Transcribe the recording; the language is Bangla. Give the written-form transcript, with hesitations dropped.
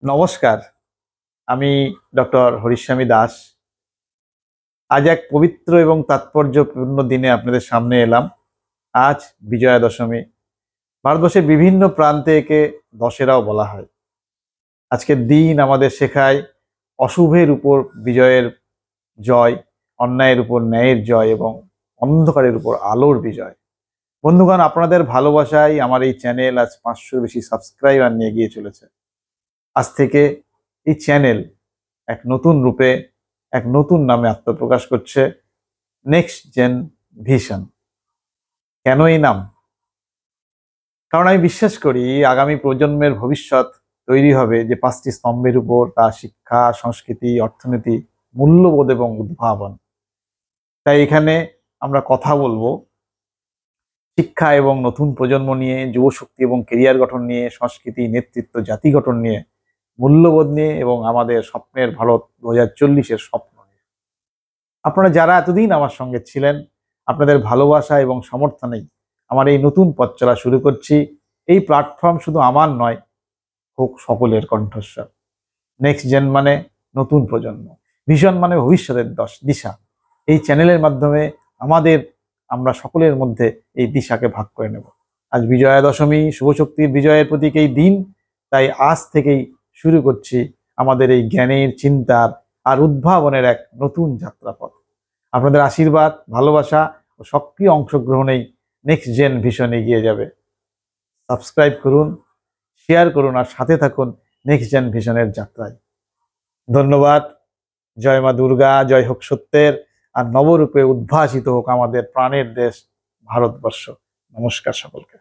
নমস্কার। আমি ডক্টর হরিস্বামী দাস। আজ এক পবিত্র এবং তাৎপর্যপূর্ণ দিনে আপনাদের সামনে এলাম। আজ বিজয়া দশমী। ভারতবর্ষের বিভিন্ন প্রান্তে একে দশেরাও বলা হয়। আজকের দিন আমাদের শেখায় অশুভের উপর বিজয়ের জয়, অন্যায়ের উপর ন্যায়ের জয় এবং অন্ধকারের উপর আলোর বিজয়। বন্ধুগণ, আপনাদের ভালোবাসায় আমার এই চ্যানেল আজ 500-র বেশি সাবস্ক্রাইবার নিয়ে গিয়ে চলেছে। আজ থেকে এই চ্যানেল এক নতুন রূপে, এক নতুন নামে আত্মপ্রকাশ করছে, নেক্সট জেন ভিশন। কেন এই নাম? কারণ আমি বিশ্বাস করি আগামী প্রজন্মের ভবিষ্যৎ তৈরি হবে যে 5টি স্তম্ভের উপর, তা শিক্ষা, সংস্কৃতি, অর্থনীতি, মূল্যবোধ এবং উদ্ভাবন। তাই এখানে আমরা কথা বলবো শিক্ষা এবং নতুন প্রজন্ম নিয়ে, যুবশক্তি এবং কেরিয়ার গঠন নিয়ে, সংস্কৃতি, নেতৃত্ব, জাতি গঠন নিয়ে, মূল্যবোধ নিয়ে এবং আমাদের স্বপ্নের ভারত 2040-এর স্বপ্ন নিয়ে। আপনারা যারা এতদিন আমার সঙ্গে ছিলেন, আপনাদের ভালোবাসা এবং সমর্থনেই আমার এই নতুন পথ চলা শুরু করছি। এই প্ল্যাটফর্ম শুধু আমার নয়, হোক সকলের কণ্ঠস্বর। নেক্সট জেন মানে নতুন প্রজন্ম, ভিশন মানে ভবিষ্যতের দিশা। এই চ্যানেলের মাধ্যমে আমরা সকলের মধ্যে এই দিশাকে ভাগ করে নেব। আজ বিজয়া দশমী, শুভশক্তির বিজয়ের প্রতীক এই দিন। তাই আজ থেকেই শুরু করছি আমাদের এই জ্ঞানের, চিন্তার আর উদ্ভাবনের এক নতুন যাত্রাপথ। আপনাদের আশীর্বাদ, ভালোবাসা ও সক্রিয় অংশগ্রহণেই নেক্সট জেন ভিশন এগিয়ে যাবে। সাবস্ক্রাইব করুন, শেয়ার করুন আর সাথে থাকুন নেক্সট জেন ভিশনের যাত্রায়। ধন্যবাদ। জয় মা দুর্গা, জয় হোক সত্যের, আর নবরূপে উদ্ভাসিত হোক আমাদের প্রাণের দেশ ভারতবর্ষ। নমস্কার সকলকে।